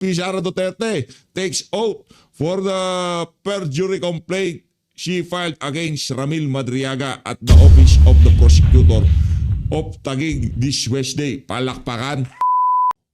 Sara Duterte takes oath for the perjury complaint she filed against Ramil Madriaga at the Office of the Prosecutor of Taguig this Wednesday. Palakpakan.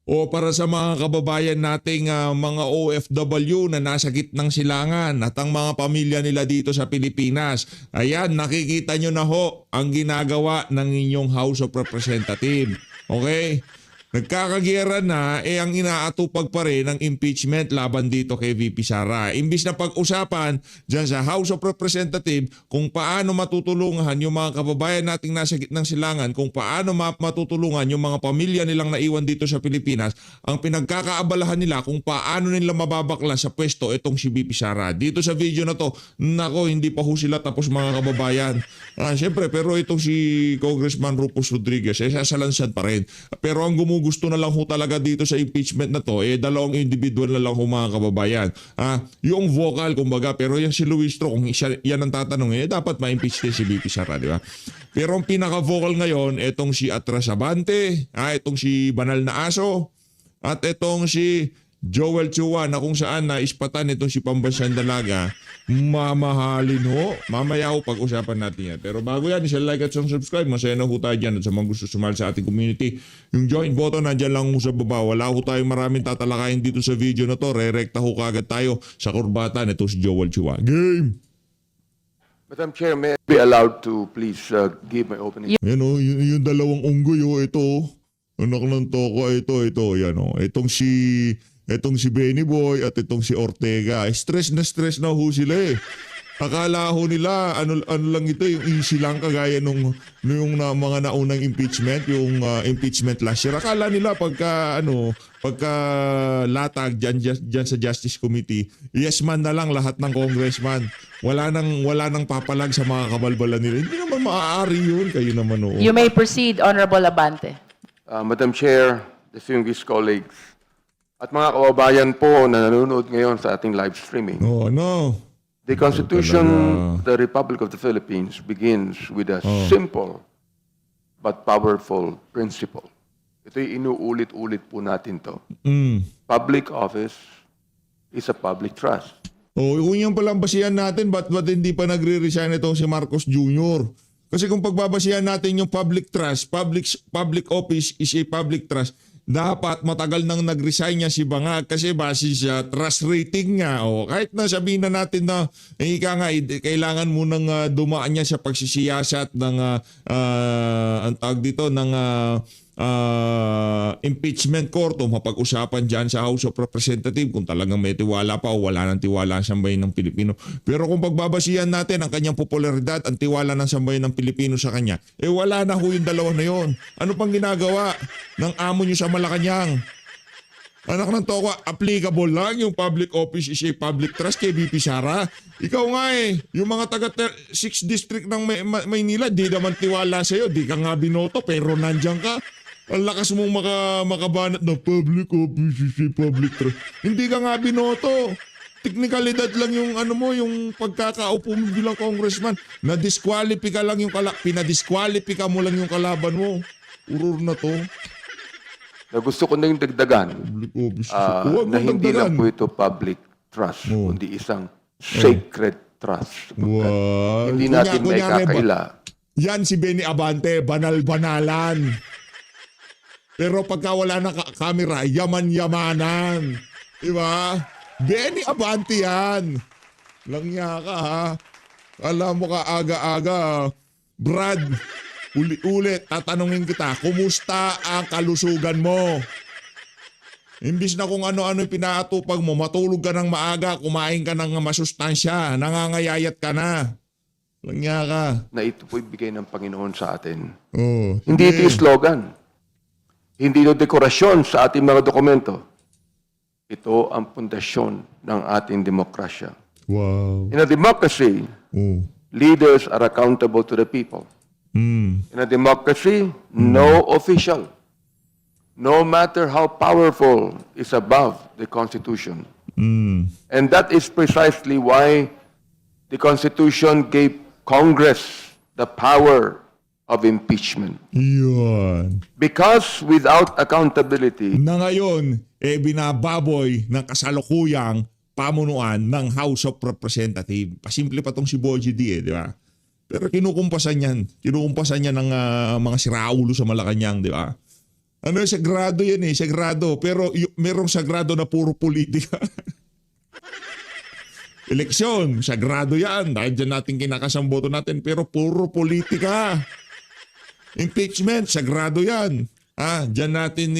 O para sa mga kababayan nating mga OFW na nasa gitnang silangan at ang mga pamilya nila dito sa Pilipinas. Ayan, nakikita nyo na ho ang ginagawa ng inyong House of Representatives. Okay? Nagkakagiran na, ang inaatupag pa rin ng impeachment laban dito kay VP Sara. Imbis na pag-usapan dyan sa House of Representatives kung paano matutulungan yung mga kababayan nating nasa gitnang silangan, kung paano matutulungan yung mga pamilya nilang naiwan dito sa Pilipinas, ang pinagkakaabalahan nila kung paano nila mababakla sa pwesto itong si VP Sara. Dito sa video na to, nako, hindi pa ho sila tapos mga kababayan. Siyempre, pero itong si Congressman Rufus Rodriguez, sasalansan pa rin. Pero ang gusto na lang ho talaga dito sa impeachment na to, dalawang individual na lang ho mga kababayan. Yung vocal, kumbaga, pero yan si Luis Tro, kung yan ang tatanungin, dapat ma-impeach din si VP Sara, di ba? Pero ang pinaka-vocal ngayon, itong si Atras Abante, itong si Banal na Aso, at itong si Joel Chua na kung saan naispatan itong si Pambansang Dalaga, mamahalin ho. Mamaya ho pag-usapan natin yan. Pero bago yan, like at subscribe. Masaya na ho tayo dyan. At sa mga gusto sumali sa ating community, yung join button nandyan lang ho sa baba. Wala ho tayong maraming tatalakayin dito sa video na to. Re-recta ho kagad tayo sa kurbatan. Ito si Joel Chua. Game! Madam Chair, may I be allowed to please give my opening? Yan o, yung dalawang unggoy o. Ito, anak ng toko. Ito. Yan o. Itong si Benny Boy at itong si Ortega. Stress na ho sila eh. Akala ho nila, ano lang ito, yung easy lang kagaya nung mga naunang impeachment, yung impeachment last year. Akala nila pagka latag dyan sa Justice Committee, yes man na lang lahat ng congressman. Wala nang papalag sa mga kabalbalan nila. Hindi naman maaari yun. Kayo naman o. You may proceed, Honorable Abante. Madam Chair, distinguished colleagues, at mga kababayan po na nanonood ngayon sa ating live streaming. Oh, no. The Constitution of the Republic of the Philippines begins with a simple but powerful principle. Ito'y inuulit-ulit po natin to. Public office is a public trust. Kung yung palang basihan natin, ba't hindi pa nagre-resign itong si Marcos Jr.? Kasi kung pagbabasihan natin yung public trust, public office is a public trust, dapat matagal nang nag-resign niya si Bangag kasi base sa trust rating niya. Kahit na sabihin na natin na kailangan mo nang dumaan niya sa pagsisiyasat ng ang tawag dito ng impeachment court o mapag-usapan dyan sa House of Representatives kung talagang may tiwala pa o wala ng tiwala ang sambayan ng Pilipino. Pero kung pagbabasihan natin ang kanyang popularidad, ang tiwala ng sambayan ng Pilipino sa kanya, wala na ho yung dalawa na yon. Ano pang ginagawa ng amo nyo sa Malacanang? Anak ng toko, applicable lang yung public office is a public trust kay VP Sara. Ikaw nga yung mga taga 6 district ng Maynila, di naman tiwala sa'yo, di ka nga binoto pero nandyan ka. Ang lakas mong makabanat na public office is a public trust. Hindi ka nga binoto. Teknikalidad lang yung yung pagkakaupo mo bilang congressman. Na-disqualify lang yung pinadisqualify mo lang yung kalaban mo. Urur na to. Na gusto ko na yung dagdagan na hindi lang po ito public trust, kundi isang sacred trust. Wow. Hindi natin may kakaila. Yan si Benny Abante, banal-banalan. Pero pagka wala na camera, yaman-yamanan. Diba? Benny Abante yan. Langya ka ha. Alam mo ka aga-aga. Brad, ulit, tatanungin kita, kumusta ang kalusugan mo? Imbis na kung ano-ano pinaatupag mo, matulog ka ng maaga, kumain ka ng masustansya, nangangayayat ka na. Langya ka. Na ito po'y bigay ng Panginoon sa atin. Hindi Hindi ito yung slogan. Hindi ito dekorasyon sa ating mga dokumento. Ito ang pundasyon ng ating demokrasya. Wow. In a democracy, leaders are accountable to the people. In a democracy, no official, no matter how powerful, is above the Constitution. And that is precisely why the Constitution gave Congress the power of impeachment. Yun. Because without accountability, Na ngayon, binababoy ng kasalukuyang pamunuan ng House of Representatives. Pasimple pa tong si Boji D, di ba? Pero kinukumpasan yan. Kinukumpasan yan ng mga siraulo sa Malacanang, di ba? Ano, sagrado yan sagrado. Pero merong sagrado na puro politika. Eleksyon, sagrado yan. Dahil dyan natin kinakasamboto natin. Pero puro politika. Impeachment, sagrado yan. Dyan natin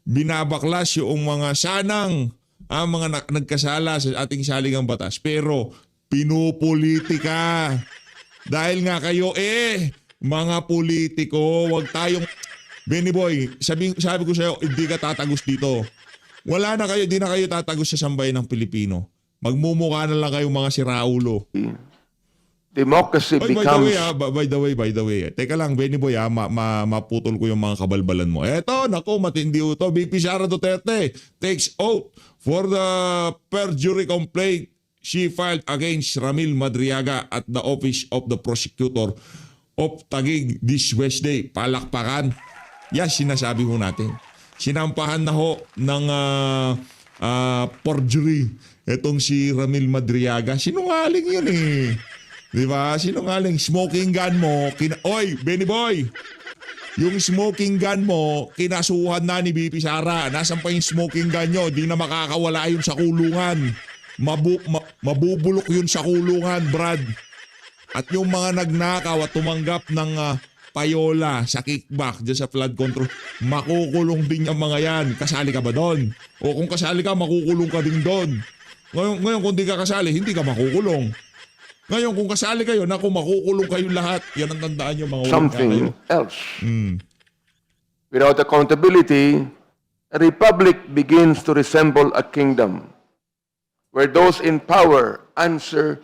binabaklas yung mga sanang mga nagkasala sa ating saligang batas. Pero pinupolitika. Dahil nga kayo mga politiko, wag tayong Benny Boy, sabi ko sa'yo, hindi ka tatagos dito. Wala na kayo, di na kayo tatagos sa sambayan ng Pilipino. Magmumukha na lang kayo mga siraulo. democracy By becomes... the way. Teka lang, Benny Boy, maputol ko yung mga kabalbalan mo. Eto, naku, matindi ito. VP Sara Duterte takes oath for the perjury complaint she filed against Ramil Madriaga at the Office of the Prosecutor of Taguig this Wednesday. Palakpakan. Yes, sinasabi ho natin. Sinampahan na ho ng perjury itong si Ramil Madriaga. Sinungaling yun Di ba? Sinungaling. Smoking gun mo. Oy, Benny Boy! Yung smoking gun mo, kinasuhan na ni BP Sara. Nasaan pa yung smoking gun nyo? Di na makakawala yun sa kulungan. Mabubulok yun sa kulungan, Brad. At yung mga nagnakaw at tumanggap ng payola sa kickback dyan sa flood control, makukulong din yung mga yan. Kasali ka ba doon? O kung kasali ka, makukulong ka din doon. Ngayon kung di ka kasali, hindi ka makukulong. Ngayon kung kasali kayo, naku, makukulong kayo lahat. Yan ang tandaan nyo, mga something else. Without accountability, a republic begins to resemble a kingdom where those in power answer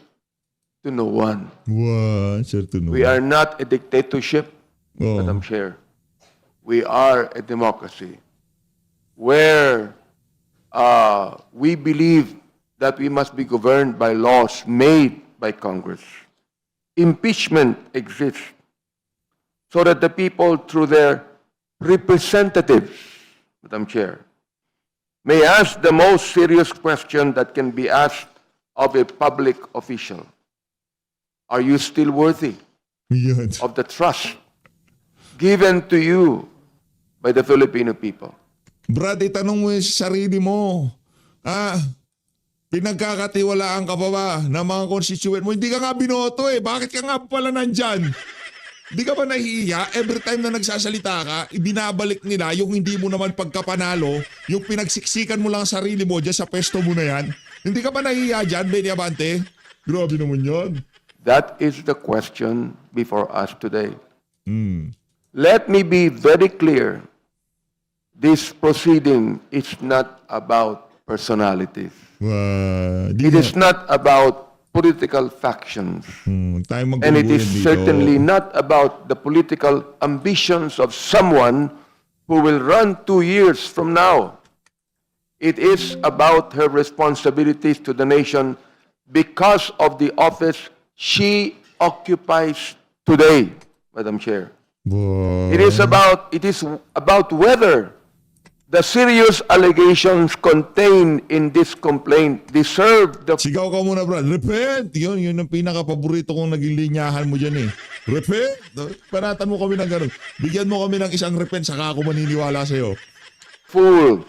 to no one. Wow, certain. We are not a dictatorship, Madam Chair. We are a democracy where we believe that we must be governed by laws made by Congress. Impeachment exists so that the people, through their representatives, Madam Chair, may ask the most serious question that can be asked of a public official. Are you still worthy Yan. of the trust given to you by the Filipino people? Brad, itanong mo yung sarili mo. Pinagkakatiwalaan ka pa ba ng mga constituent mo? Hindi ka nga binoto Bakit ka nga pala nandyan? Hindi ka ba nahihiya? Every time na nagsasalita ka, ibinabalik nila yung hindi mo naman pagkapanalo, yung pinagsiksikan mo lang sarili mo dyan sa pesto mo na yan. Hindi ka ba nahihiya dyan, Benny Abante? Grabe naman yan. That is the question before us today. Let me be very clear. This proceeding is not about personalities. It is not about political factions. And it is certainly not about the political ambitions of someone who will run 2 years from now. It is about her responsibilities to the nation because of the office she occupies today, Madam Chair. It is about whether the serious allegations contained in this complaint deserve the... Sigaw ka muna, Brad. Repent! Yun ang pinaka-paborito kong naging linyahan mo dyan Repent! Panatan mo kami ng gano'n. Bigyan mo kami ng isang repent, saka ako maniniwala sa'yo. Full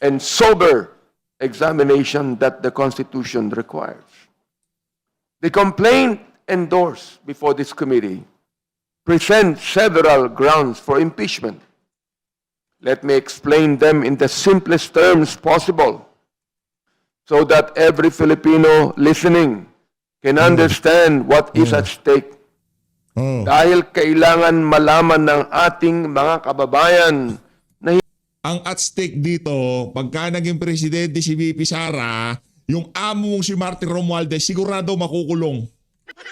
and sober examination that the Constitution requires. The complaint endorsed before this committee presents several grounds for impeachment. Let me explain them in the simplest terms possible so that every Filipino listening can understand what is at stake. Dahil kailangan malaman ng ating mga kababayan na ang at stake dito, pagka naging presidente si VP Sara, yung amo mong si Martin Romualdez, sigurado makukulong.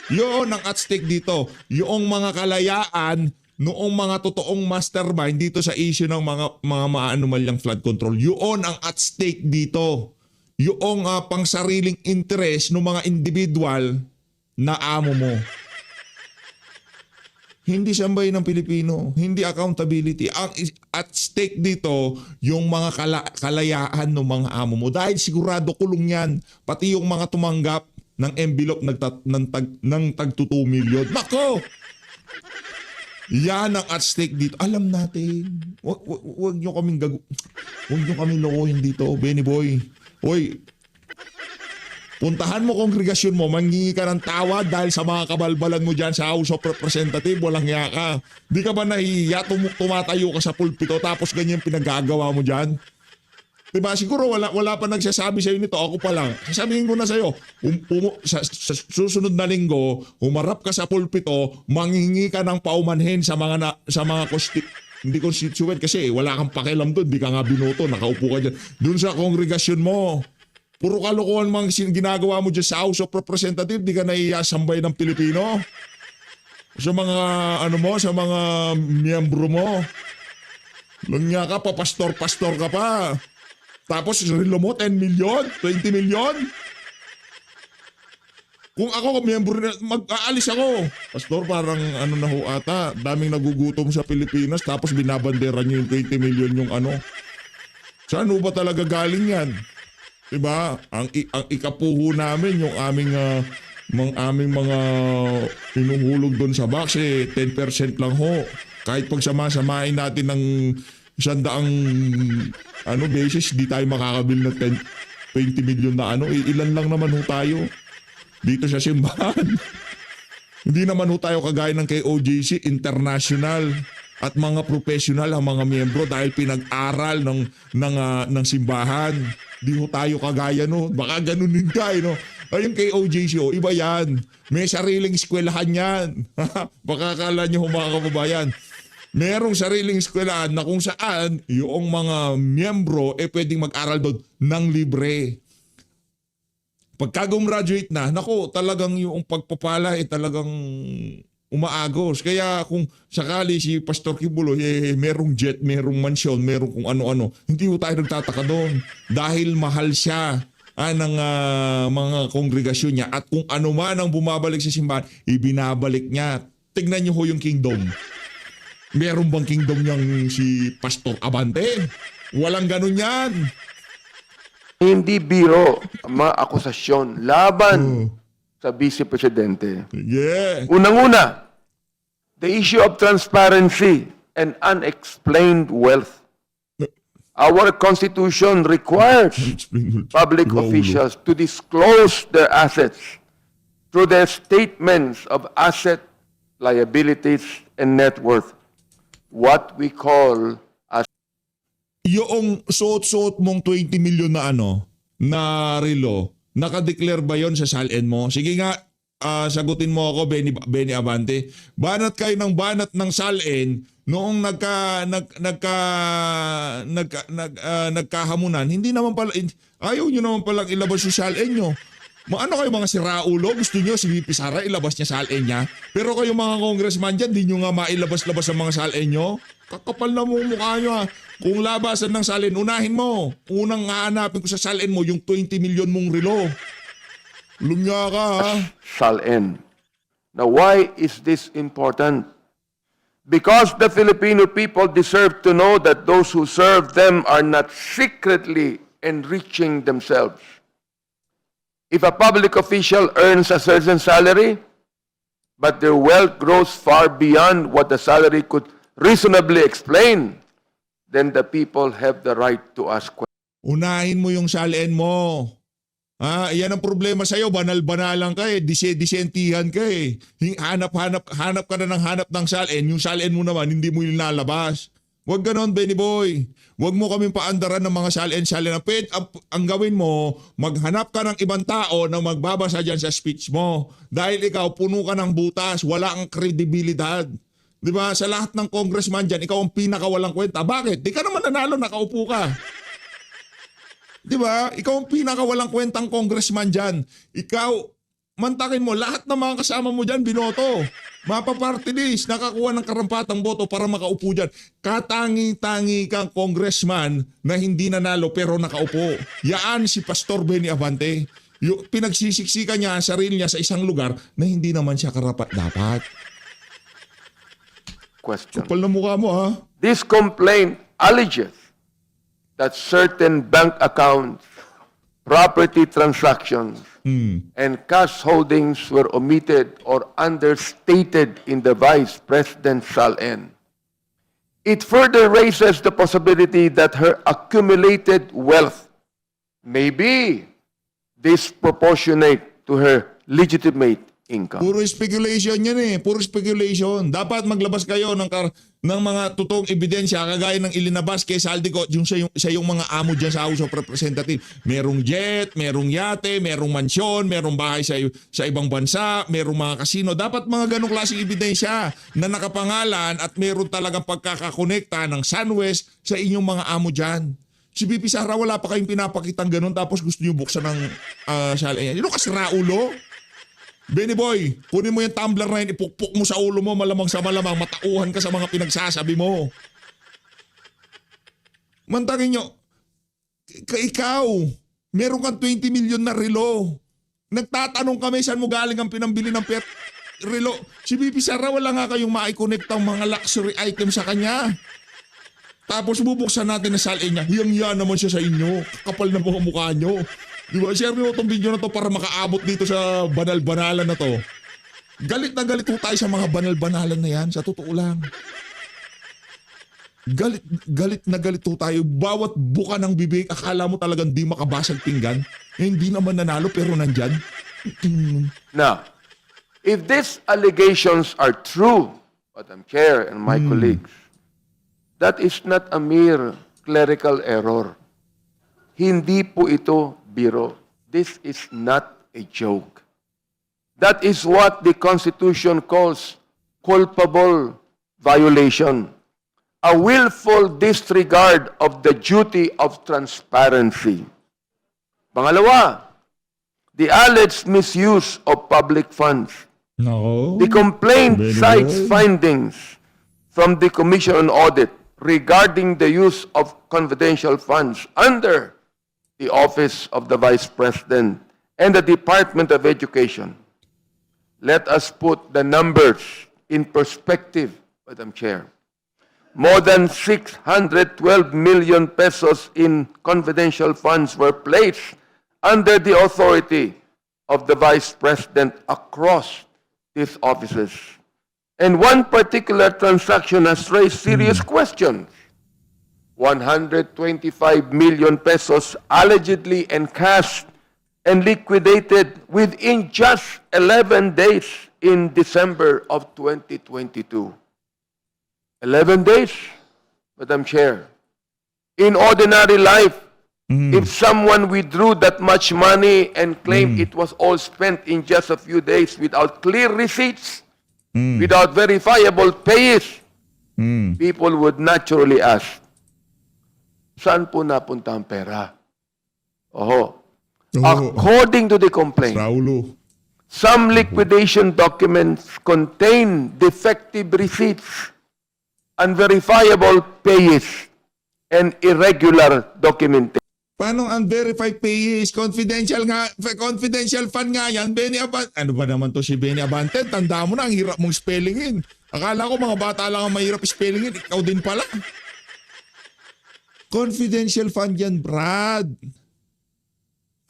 Yun ang at stake dito. Yung mga kalayaan noong mga totoong mastermind dito sa issue ng mga maanumalyang flood control. Yun ang at stake dito. Yung pangsariling interest ng mga individual na amo mo. Hindi sambay ng Pilipino, hindi accountability. Ang at stake dito yung mga kalayaan ng mga amo mo dahil sigurado kulong yan. Pati yung mga tumanggap ng envelope ng tag 2 million. Nako! Yan ang at stake dito. Alam natin. Huwag nyo kaming lokohin dito, Benny Boy. Hoy, puntahan mo kongregasyon mo, manghingi ka ng tawad dahil sa mga kabalbalan mo dyan sa House of Representatives, walang hiya ka. Di ka ba nahihiya, tumatayo ka sa pulpito tapos ganyan pinagagawa mo dyan? Diba, siguro wala pa nagsasabi sa'yo nito, ako pa lang. Sasabihin ko na sa'yo, sa susunod na linggo, humarap ka sa pulpito, manghingi ka ng paumanhin sa mga hindi constituent kasi wala kang pakialam doon, di ka nga binoto, nakaupo ka dyan. Doon sa kongregasyon mo, puro kalokohan mga ginagawa mo dyan sa House of Representatives, di ka naiyasambay ng Pilipino. Sa mga, sa mga miyembro mo. Langya ka pa, pastor-pastor ka pa. Tapos, relo mo, 10 million, 20 million. Kung ako, miyembro na, mag-aalis ako. Pastor, parang na ho ata, daming nagugutom sa Pilipinas, tapos binabandera nyo yung 20 million yung Saan ho ba talaga galing yan? Diba? Ang ikapuho namin yung aming mga inuhulog doon sa box 10% lang ho. Kahit pag sama-samain natin ng 100 basis, di tayo makakabil ng 20 million na ilan lang naman ho tayo dito sa simbahan. Hindi naman ho tayo kagaya ng kay OJC International at mga professional ang mga miyembro dahil pinag-aral ng simbahan. Di ho tayo kagaya no. Baka ganunin ka no. Ayun kay OJC iba yan. May sariling eskwelahan yan. Baka akala nyo mga kababayan. Merong sariling eskwelahan na kung saan yung mga miyembro pwedeng mag-aral doon ng libre. Pagka gumraduate na, nako talagang yung pagpapala talagang umaagos. Kaya kung sakali si Pastor Kibulo, merong jet, merong mansyon, merong kung ano-ano, hindi ho tayo nagtataka doon. Dahil mahal siya ng mga kongregasyon niya. At kung ano man ang bumabalik sa simbahan, ibinabalik niya. Tignan niyo ho yung kingdom. Meron bang kingdom niyang si Pastor Abante? Walang ganun yan. Hindi biro ang mga akusasyon laban sa Vice Presidente. Yeah. Unang-una, the issue of transparency and unexplained wealth. Our Constitution requires public officials to disclose their assets through their statements of asset, liabilities, and net worth. What we call as Yung suot-suot mong 20 million na na relo, nakadeclare ba yon sa SALN mo? Sige nga, sagutin mo ako, Benny Abante. Banat kayo ng banat ng SALN noong nagkahamunan. Hindi naman pala, ayaw nyo naman palang ilabas yung SALN nyo. Ano kayo mga siraulo? Gusto nyo si VP Sara ilabas niya SALN niya? Pero kayo mga congressman dyan, di nyo nga mailabas-labas ang mga SALN nyo? Kakapal na mo mukha nyo ha. Kung labasan ng SALN, unahin mo. Unang hahanapin ko sa SALN mo yung 20 million mong relo. Lumya ka ha. SALN. Now, why is this important? Because the Filipino people deserve to know that those who serve them are not secretly enriching themselves. If a public official earns a certain salary, but their wealth grows far beyond what the salary could reasonably explain, then the people have the right to ask questions. Unahin mo yung SALN mo. Yan ang problema sa'yo. Banal-banalan ka disentihan ka Hanap ka na ng SALN. Yung SALN mo naman, hindi mo ilalabas. Huwag ganon, Benny Boy. Huwag mo kaming paandaran ng mga SALN. Ang gawin mo, maghanap ka ng ibang tao na magbabasa dyan sa speech mo. Dahil ikaw, puno ka ng butas. Wala kang kredibilidad. Di ba? Sa lahat ng congressman dyan, ikaw ang pinakawalang kwenta. Bakit? Di ka naman nanalo, nakaupo ka. Di ba? Ikaw ang pinakawalang kwentang congressman dyan. Ikaw, mantakin mo, lahat ng mga kasama mo dyan, binoto. Mapaparty list, nakakuha ng karampatang boto para makaupo dyan. Katangi-tangi kang congressman na hindi nanalo pero nakaupo. Yaan si Pastor Benny Abante. Pinagsisiksikan niya ang sarili niya sa isang lugar na hindi naman siya karapat-dapat. question. Kapal na mukha mo, ha? This complaint alleges that certain bank accounts, property transactions, and cash holdings were omitted or understated in the Vice President's SALN. It further raises the possibility that her accumulated wealth may be disproportionate to her legitimate income. Puro speculation yan eh. Puro speculation. Dapat maglabas kayo ng mga totoong ebidensya kagaya ng ilinabas kay Saldico yung sa yung mga amo dyan sa House of Representatives. Merong jet, merong yate, merong mansyon, merong bahay sa ibang bansa, merong mga kasino. Dapat mga ganong klaseng ebidensya na nakapangalan at meron talagang pagkakakonekta ng SunWest sa inyong mga amo dyan. Si BP Sara, wala pa kayong pinapakitang ganun tapos gusto nyo buksan ng SALN. Yun kasi raulo. Benny Boy, kunin mo yung tumbler na yun, ipukpok mo sa ulo mo, malamang sa malamang, matauhan ka sa mga pinagsasabi mo. Mantangin nyo, ikaw, meron kang 20 million na relo. Nagtatanong kami saan mo galing ang pinambili ng relo. Si BP Sara, wala nga kayong maikonek ang mga luxury item sa kanya. Tapos bubuksan natin na SALN niya, hiyang-hiya naman siya sa inyo, kapal na mga mukha nyo. Di ba? Share mo itong video na to para makaabot dito sa banal-banalan na to. Galit na galit po tayo sa mga banal-banalan na yan. Sa totoo lang. Galit na galit po tayo. Bawat buka ng bibig, akala mo talagang di makabasag pinggan. Eh, hindi naman nanalo pero nandyan. Now, if these allegations are true, Madam Chair and my colleagues, that is not a mere clerical error. Hindi po ito biro. This is not a joke. That is what the Constitution calls culpable violation. A willful disregard of the duty of transparency. Pangalawa, the alleged misuse of public funds. No. The complaint Very cites good. findings from the Commission on Audit regarding the use of confidential funds under the Office of the Vice President and the Department of Education. Let us put the numbers in perspective, Madam Chair. More than 612 million pesos in confidential funds were placed under the authority of the Vice President across these offices. And one particular transaction has raised serious questions. 125 million pesos allegedly encashed and liquidated within just 11 days in December of 2022. 11 days, Madam Chair. In ordinary life, if someone withdrew that much money and claimed it was all spent in just a few days without clear receipts, without verifiable pays, people would naturally ask, saan po napunta ang pera? According to the complaint, Raulo. some liquidation documents contain defective receipts, unverifiable pays, and irregular documentation. Paano unverified pays? Confidential fund nga yan. Benny Abante. Ano ba naman to si Benny Abante? Tanda mo na, ang hirap mong spellingin. Akala ko mga bata lang ang mahirap spellingin. Ikaw din pala. Confidential fund yan, Brad.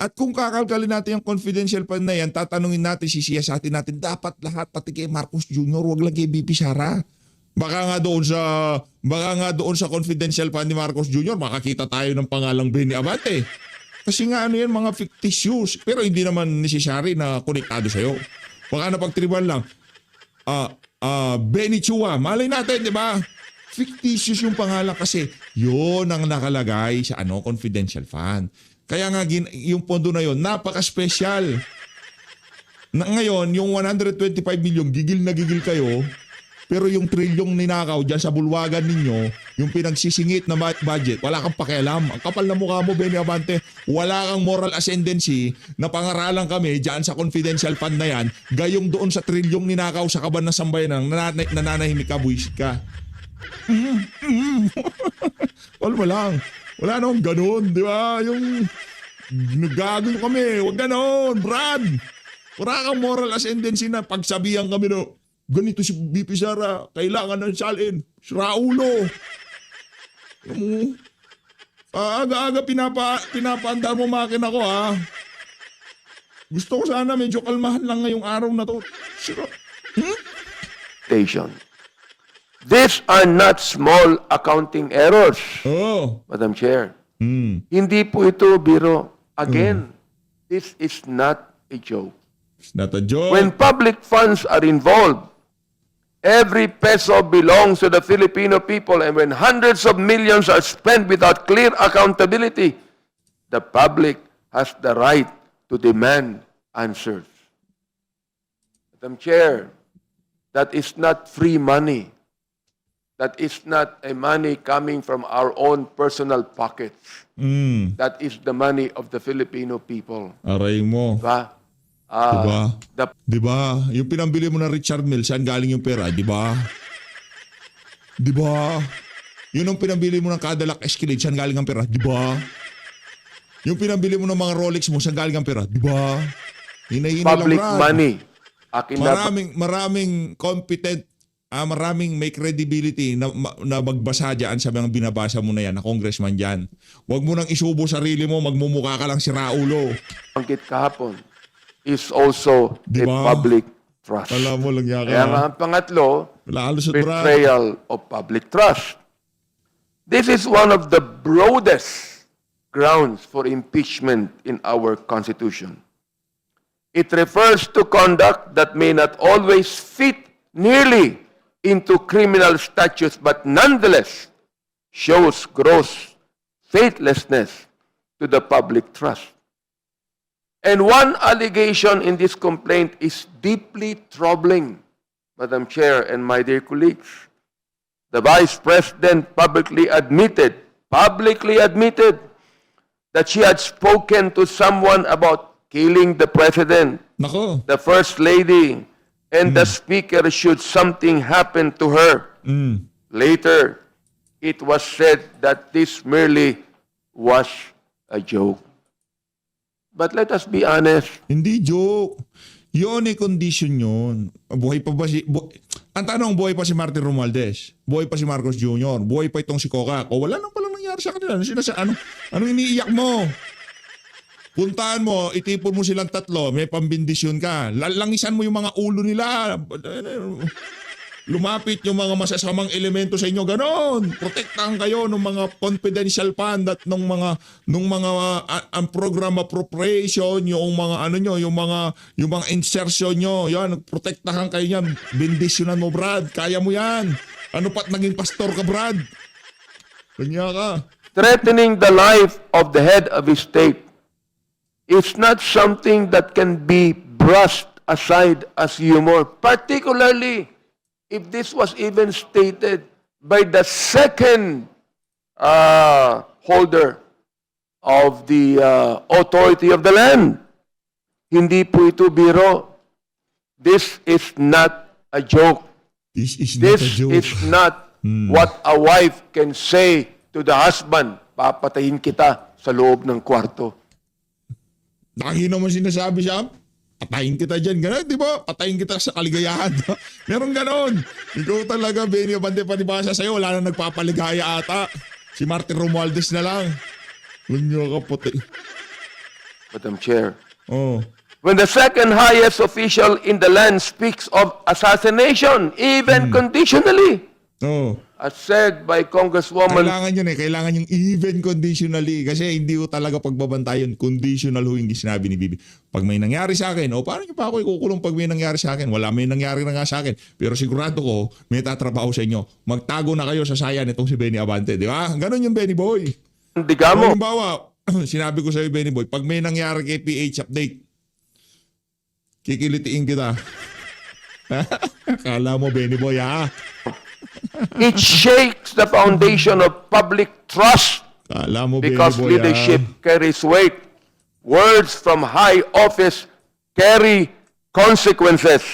At kung kakalkalin natin yung confidential fund na yan, tatanungin natin, sisiyasatin natin, dapat lahat, pati kay Marcos Jr., wag lang kay BP Sara. Baka nga doon sa confidential fund ni Marcos Jr., makakita tayo ng pangalang Benny Abante. Kasi nga ano yan, mga fictitious. Pero hindi naman necessary na konektado sa'yo. Baka napagtriban lang. Benny Chua, malay natin, di ba? Fictitious yung pangalan kasi yun ang nakalagay sa confidential fund. Kaya nga yung pondo na yun, napaka-special. Ngayon, yung 125 million, gigil na gigil kayo. Pero yung trilyong ninakaw dyan sa bulwagan ninyo, yung pinagsisingit na budget, wala kang pakialam. Ang kapal na mukha mo, Benny Abante, wala kang moral ascendancy na pangaralan kami dyan sa confidential fund na yan, gayong doon sa trilyong ninakaw sa kaban ng sambayan ng nananahimik ka, buwisit ka. Wala mo lang. Wala namang ganun, di ba? Yung nagagano kami, wag ganon, Brad. Wala kang moral ascendancy na pagsabihan kami no. ganito si BP Sara, kailangan ng salin. Raulo. Alam mo, aga-aga pinapaandar mo makina ko, ha? Gusto ko sana medyo kalmahan lang ngayong araw na to. Sira. Station. These are not small accounting errors, Oh. Madam Chair. Hmm. Hindi po ito biro. Again, this is not a joke. It's not a joke. When public funds are involved, every peso belongs to the Filipino people, and when hundreds of millions are spent without clear accountability, the public has the right to demand answers. Madam Chair, that is not free money. That is not a money coming from our own personal pockets. That is the money of the Filipino people. Aray mo. Diba? Diba? The Diba? Yung pinambili mo na Richard Mille, saan galing yung pera? Diba? Diba? Yun ang pinambili mo ng Cadillac Escalade, saan galing ang pera? Diba? Yung pinambili mo ng mga Rolex mo, saan galing ang pera? Diba? Hinahinay lang, public Brad. money. Akin na Maraming competent, maraming may credibility na magbasa dyan sa mga binabasa mo na yan, na congressman dyan. Huwag mo nang isubo sarili mo, magmumukha ka lang si Raulo. banggit kahapon is also Diba? a public trust. Alam mo lang yan Kaya nga ka. ang pangatlo, Wala halos at Brad. betrayal of public trust. This is one of the broadest grounds for impeachment in our Constitution. It refers to conduct that may not always fit nearly into criminal statutes, but nonetheless shows gross faithlessness to the public trust. And one allegation in this complaint is deeply troubling, Madam Chair and my dear colleagues. The Vice President publicly admitted that she had spoken to someone about killing the President, Nako. the First Lady, and the Speaker should something happen to her. Later, it was said that this merely was a joke. But let us be honest. Hindi joke. Yun ay condition yun. Buhay pa ba si... ang tanong, buhay pa si Martin Romualdez? Buhay pa si Marcos Jr.? Buhay pa itong si Coca? O wala nang palang nangyari sa kanila. Anong iniiyak mo? Puntahan mo, itipon mo silang tatlo, may pambindisyon ka. Langisan mo yung mga ulo nila. Lumapit yung mga masasamang elemento sa inyo, ganon. Protektahan kayo ng mga confidential fund at nung mga ang program appropriation, yung mga yung mga insertion nyo. Yan, protektahan kayo yan. Bindisyonan mo, Brad. Kaya mo yan. Ano pat naging pastor ka, Brad? Kanya ka. Threatening the life of the head of his state is not something that can be brushed aside as humor, particularly if this was even stated by the second holder of the authority of the land. Hindi po ito biro. This is not a joke. This is not This a joke. is not what a wife can say to the husband, papatayin kita sa loob ng kwarto. Lagi naman sinasabi siya, patayin kita dyan. Ganon, di ba? Patayin kita sa kaligayahan. Meron ganon. Ikaw talaga, Benny Abante, panibasa sa'yo. Wala na nagpapaligaya ata. Si Martin Romualdez na lang. Ganyan ka puti. Madam Chair, Oh. when the second highest official in the land speaks of assassination, even conditionally, Oh. as said by Congresswoman, Kailangan yun eh. Kailangan yung even conditionally. Kasi hindi ko talaga pagbabantayan. Conditional ho yung sinabi ni Bibi. Pag may nangyari sa akin, paano nyo pa ako ikukulong pag may nangyari sa akin? Wala, may nangyari na nga sa akin. Pero sigurado ko, may tatrabaho sa inyo. Magtago na kayo sa saya nitong si Benny Abante. Di ba? Ganon yung Benny Boy. Digamo, Halimbawa, sinabi ko sa iyo, Benny Boy, pag may nangyari kay PH update, kikilitiin kita. Akala mo, Benny Boy, ha? it shakes the foundation of public trust Akala mo, Benny because Boy, leadership carries weight. Words from high office carry consequences.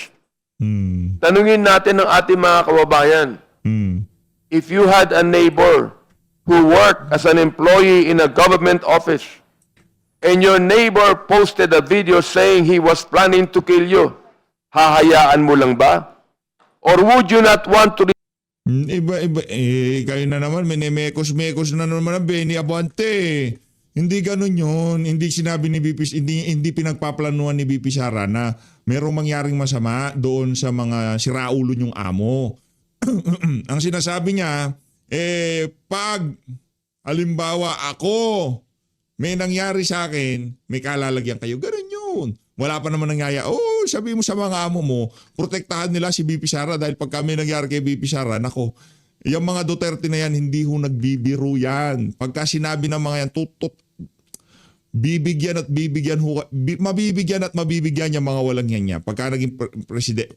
Tanungin natin ng ating mga kababayan. If you had a neighbor who worked as an employee in a government office and your neighbor posted a video saying he was planning to kill you, hahayaan mo lang ba? Or would you not want to Iba, kayo na naman, minemekos-mekos na naman ang Benny Abante. Hindi ganun yun. Hindi sinabi ni BP, hindi pinagpaplanuhan ni BP Sara na merong mangyaring masama doon sa mga siraulo niyong amo. Ang sinasabi niya, pag halimbawa ako, may nangyari sa akin, may kalalagyan kayo. Ganun yun. Wala pa naman nangyaya. Sabi mo sa mga amo mo, protektahan nila si BP Sara dahil pag kami nangyari kay BP Sara, nako, yung mga Duterte na yan, hindi ho nagbibiro yan. Pagka sinabi ng mga yan, bibigyan at bibigyan mabibigyan at mabibigyan niya mga walang yan niya. Pagka naging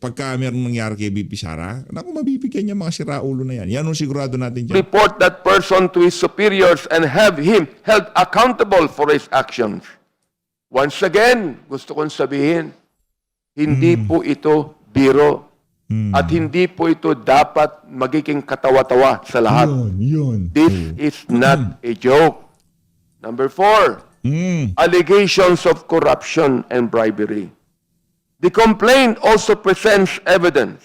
pagka meron nangyari kay BP Sara, naku, mabibigyan niya mga siraulo na yan. Yan ang sigurado natin dyan. report that person to his superiors and have him held accountable for his actions? Once again, gusto kong sabihin, hindi po ito biro at hindi po ito dapat magiging katawa-tawa sa lahat. Yun. This is not a joke. Number 4, allegations of corruption and bribery. The complaint also presents evidence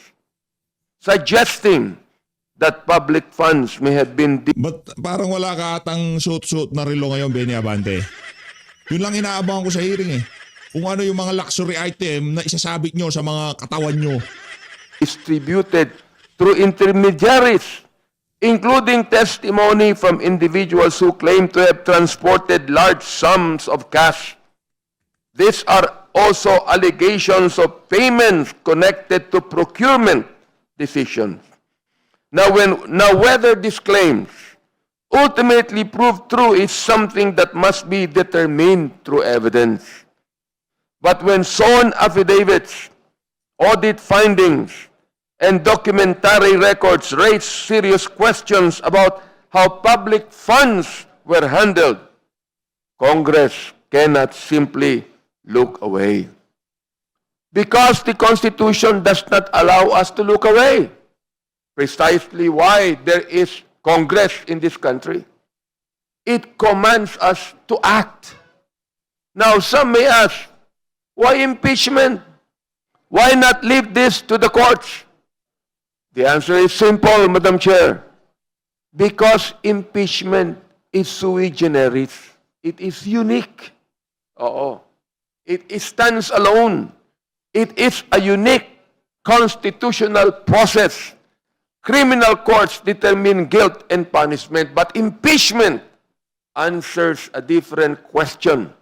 suggesting that public funds may have been But parang wala ka atang suit-suit na relo ngayon, Benny Abante. Yun lang inaabangan ko sa hearing eh. Kung ano yung mga luxury item na isasabit nyo sa mga katawan nyo. distributed through intermediaries, including testimony from individuals who claim to have transported large sums of cash. These are also allegations of payments connected to procurement decisions. Now, whether these claims ultimately prove true is something that must be determined through evidence. But when sworn affidavits, audit findings, and documentary records raise serious questions about how public funds were handled, Congress cannot simply look away. Because the Constitution does not allow us to look away. Precisely why there is Congress in this country. It commands us to act. Now, some may ask, why impeachment? Why not leave this to the courts? The answer is simple, Madam Chair. Because impeachment is sui generis. It is unique. It stands alone. It is a unique constitutional process. Criminal courts determine guilt and punishment, but impeachment answers a different question.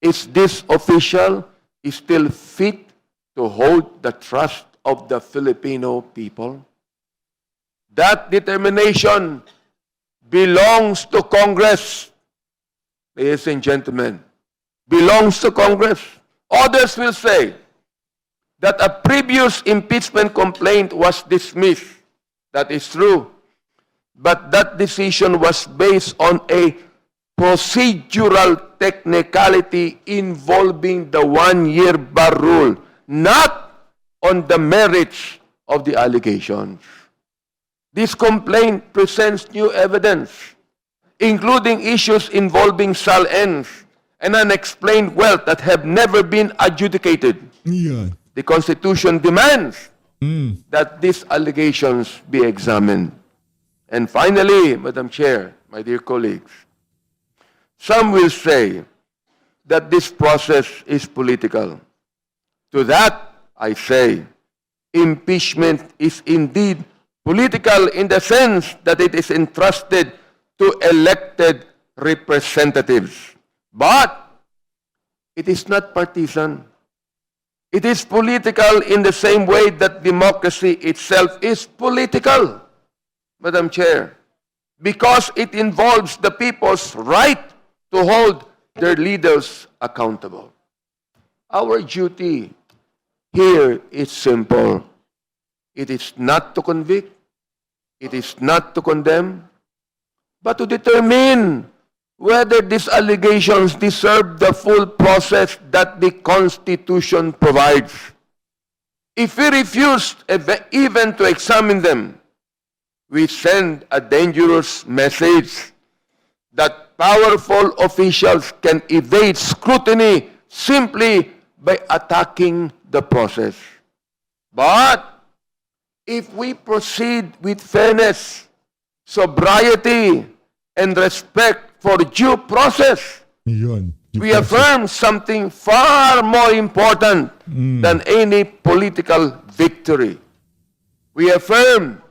Is this official still fit to hold the trust of the Filipino people? That determination belongs to Congress. Ladies and gentlemen, belongs to Congress. Others will say that a previous impeachment complaint was dismissed. That is true. But that decision was based on a procedural technicality involving the one-year bar rule, not on the merits of the allegations. This complaint presents new evidence, including issues involving SALNs and unexplained wealth that have never been adjudicated. Yan. The Constitution demands that these allegations be examined. And finally, Madam Chair, my dear colleagues, some will say that this process is political. To that, I say, impeachment is indeed political in the sense that it is entrusted to elected representatives. But it is not partisan. It is political in the same way that democracy itself is political, Madam Chair, because it involves the people's right to hold their leaders accountable. Our duty here is simple. It is not to convict, it is not to condemn, but to determine whether these allegations deserve the full process that the Constitution provides. If we refuse even to examine them, we send a dangerous message that powerful officials can evade scrutiny simply by attacking the process. But if we proceed with fairness, sobriety, and respect for due process, Yun. we affirm something far more important than any political victory. We affirm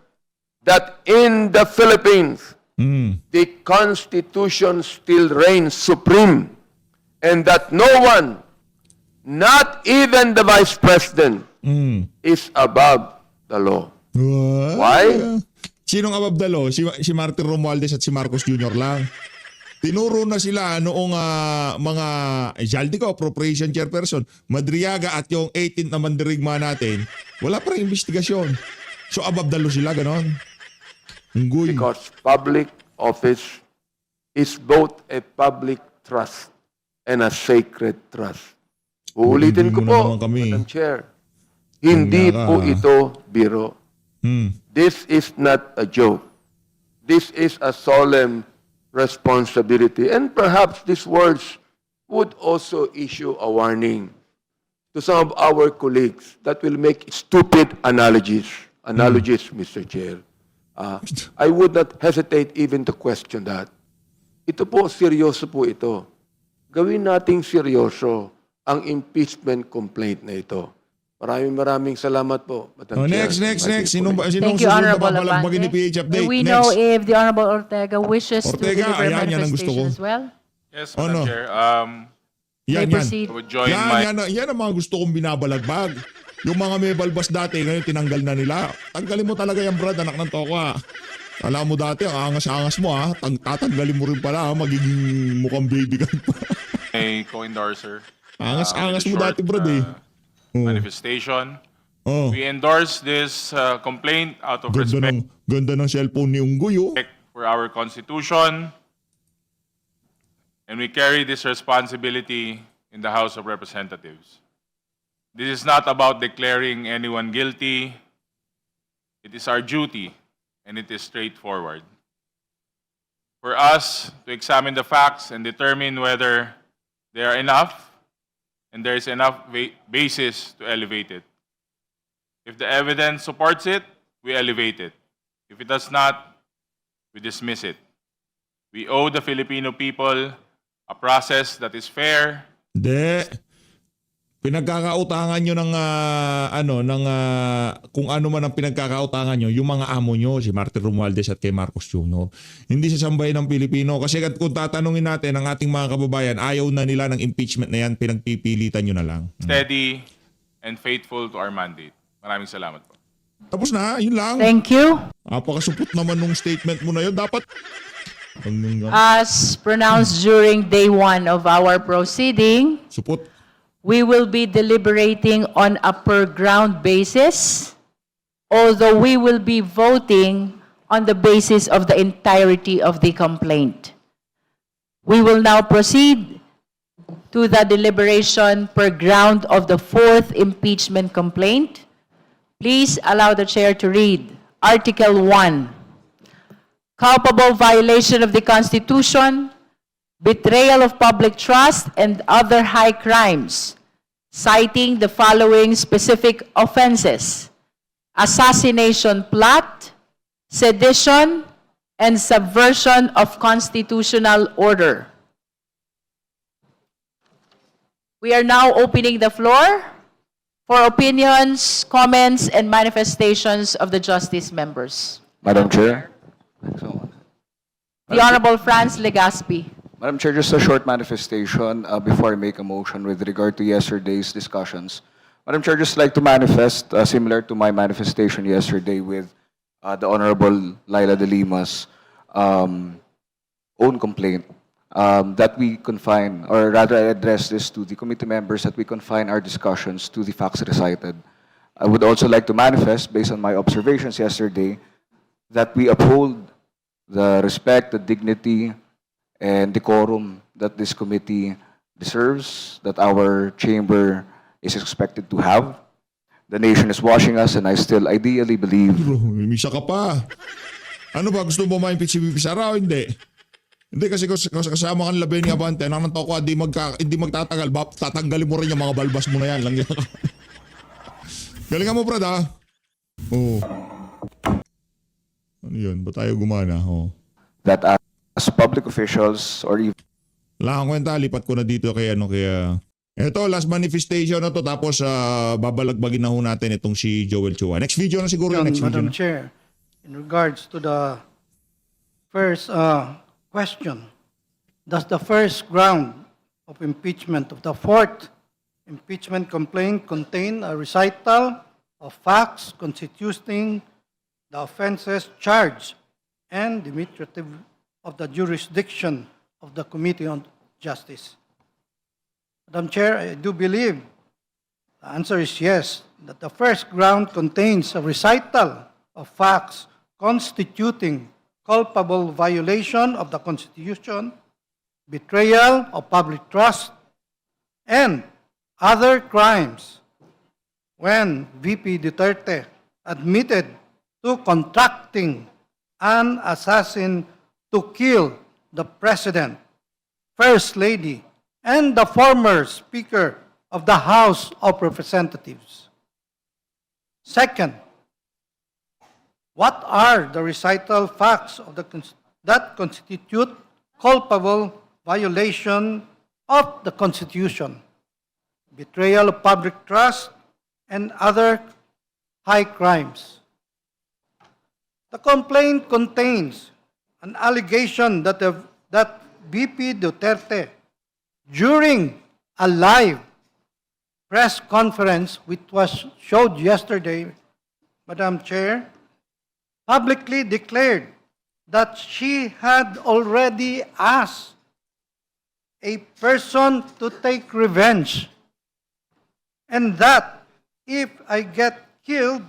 that in the Philippines, the Constitution still reigns supreme and that no one, not even the Vice President, is above the law. Why? Sinong above the law? Si Martin Romualdez at si Marcos Jr. lang. Tinuro na sila noong mga Jaldico, Appropriation Chairperson, Madriaga at yung 18th na mandirigma natin, wala pa rin investigasyon. So above the law sila, ganon. Unggoy. Because public office is both a public trust and a sacred trust. Uulitin ko Hindi mo na po, naman kami. Madam Chair, hindi Kanya ka. po ito biro. This is not a joke. This is a solemn responsibility. And perhaps these words would also issue a warning to some of our colleagues that will make stupid analogies, Mr. Chair. I would not hesitate even to question that. Ito po, seryoso po ito. Gawin nating seryoso ang impeachment complaint na ito. Maraming salamat po, Madam Chair. Next. Sinong Thank you, susunod na Honorable papalagpagin ni Abante. PH Update? May we Next. know if the Honorable Ortega wishes to Ortega, deliver ayan, yan ang gusto manifestation ko. as well? Yes, Oh, Madam no. Chair. May Yan. proceed. I would join my... Yan ang mga gusto kong binabalagbag. Yung mga may balbas dati, ngayon tinanggal na nila. Tanggalin mo talaga yan, Brad, anak ng tokwa. Alam mo dati, ang angas-angas mo ha. Tatanggalin mo rin pala ha. Magiging mukhang baby ka pa. my co-endorser. Angas-angas with mo a dati, short, Brad eh. Manifestation. Oh, We endorse this complaint out of respect ganda ng cellphone ni Unggoy oh. for our Constitution. And we carry this responsibility in the House of Representatives. This is not about declaring anyone guilty. It is our duty, and it is straightforward. For us to examine the facts and determine whether they are enough and there is enough basis to elevate it. If the evidence supports it, we elevate it. If it does not, we dismiss it. We owe the Filipino people a process that is fair. Hindi. Pinagkakautangan nyo ng kung ano man ang pinagkakautangan nyo, yung mga amo nyo, si Martin Romualdez at kay Marcos Jr. Hindi sa sambayan ng Pilipino. Kasi kung tatanungin natin ang ating mga kababayan, ayaw na nila ng impeachment na yan, pinagpipilitan nyo na lang. Steady and faithful to our mandate. Maraming salamat po. Tapos na, yun lang. Thank you. Napakasupot naman nung statement mo na yun. Dapat, As pronounced during day 1 of our proceeding, supot. we will be deliberating on a per ground basis, although we will be voting on the basis of the entirety of the complaint. We will now proceed to the deliberation per ground of the 4th impeachment complaint. Please allow the chair to read Article 1. Culpable violation of the Constitution, betrayal of public trust, and other high crimes, citing the following specific offenses: assassination plot, sedition, and subversion of constitutional order. We are now opening the floor for opinions, comments, and manifestations of the Justice members. Madam Chair. The Honorable Franz Legaspi. Madam Chair, just a short manifestation before I make a motion with regard to yesterday's discussions. Madam Chair, just like to manifest, similar to my manifestation yesterday with the Honorable Laila de Lima's own complaint, that we confine, or rather I address this to the committee members, that we confine our discussions to the facts recited. I would also like to manifest, based on my observations yesterday, that we uphold the respect, the dignity, and decorum that this committee deserves, that our chamber is expected to have. The nation is watching us, and I still ideally believe Bro, misa ka pa. Ano ba, gusto mo ma-impeach si VP Sara o hindi? Hindi kasi kasama kang labi ni Abante, nang nantaw ko, hindi magtatagal, tatanggalin mo rin yung mga balbas mo na yan. Lang yan. Galingan mo, Brad, ha? Oo. Ano yun? Ba't tayo gumana? Oo. that as public officials or even Wala kang kwenta, lipat ko na dito kay ano kaya... Ito, last manifestation na to, tapos babalagbagin na ho natin itong si Joel Chua. Next video na siguro, next video Madam na. Chair, in regards to the first question, does the first ground of impeachment of the fourth impeachment complaint contain a recital of facts constituting the offenses charged and demonstrative of the jurisdiction of the Committee on Justice? Madam Chair, I do believe the answer is yes, that the first ground contains a recital of facts constituting culpable violation of the Constitution, betrayal of public trust, and other crimes when VP Duterte admitted to contracting an assassin to kill the President, First Lady, and the former Speaker of the House of Representatives. Second, what are the recital facts of that constitute culpable violation of the Constitution, betrayal of public trust, and other high crimes? The complaint contains an allegation that VP Duterte, during a live press conference which was showed yesterday, Madam Chair, publicly declared that she had already asked a person to take revenge, and that if I get killed,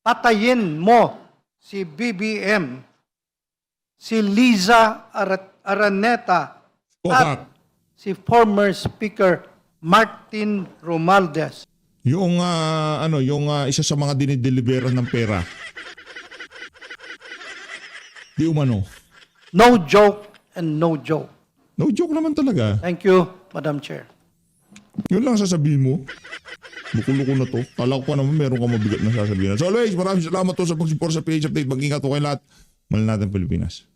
patayin mo si BBM, si Liza Araneta, at si former Speaker Martin Romualdez. Yung isa sa mga dinideliveran ng pera. Di umano. No joke and no joke. No joke naman talaga. Thank you, Madam Chair. Yun lang sasabihin mo. Luko-luko na to. Kala ko pa naman meron ka mabigat na sasabihin. So always, maraming salamat to sa pag-support sa PH Update. Mag-ingat po kayo lahat. Mahal natin Pilipinas.